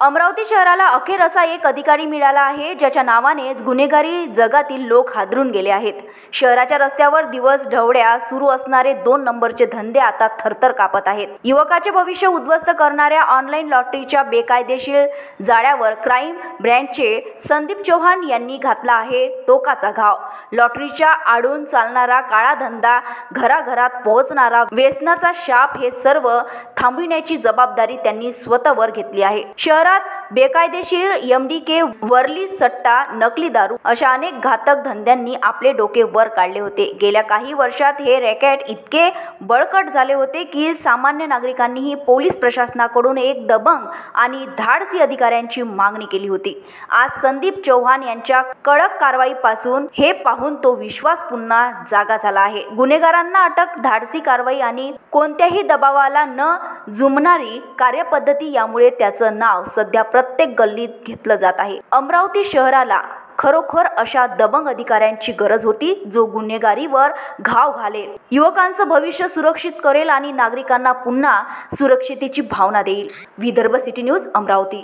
अमरावती शहराला अखेर असा एक अधिकारी मिळाला आहे ज्याच्या नावानेच गुन्हेगारी जगातील लोक हादरून गेले आहेत। शहराच्या रस्त्यावर दिवस ढवळ्या सुरू असणारे 2 नंबरचे धंदे आता थरथर कापत आहेत। युवकाचे भविष्य उद्ध्वस्त करणाऱ्या ऑनलाईन लॉटरीच्या बेकायदेशीर जाळ्यावर क्राईम ब्रँचचे संदीप चौहान यांनी घातला आहे टोकाचा घाव। लॉटरीच्या आडून चालणारा काळा धंदा, घराघरात पोहोचणारा व्यसनाचा शाप हे सर्व थांबविण्याची जबाबदारी त्यांनी स्वतःवर घेतली आहे। शहरात बेकायदेशीर MDK, वरली सट्टा, नकली दारू अशा अनेक घातक धंद्यांनी आपले डोके वर काढले होते। गेल्या काही वर्षात हे रॅकेट इतके बळकट झाले होते की सामान्य नागरिकांनीही पोलीस प्रशासनाकडून एक दबंग आणि धाडसी अधिकाऱ्यांची मागणी केली होती। आज संदीप चौहान यांच्या कडक कारवाईपासून हे पाहून तो विश्वास पुन्हा जागा झाला आहे। गुन्हेगारांना अटक, धाडसी कारवाई आणि कोणत्याही दबावाला न जुमणारी कार्यपद्धती यामुळे त्याचं नाव सध्या प्रत्येक गल्लीत घेतलं जात आहे। अमरावती शहराला खरोखर अशा दबंग अधिकाऱ्यांची गरज होती जो गुन्हेगारीवर घाव घालेल, युवकांचं भविष्य सुरक्षित करेल आणि नागरिकांना पुन्हा सुरक्षितेची भावना देईल। Vidarbha city news, Amravati.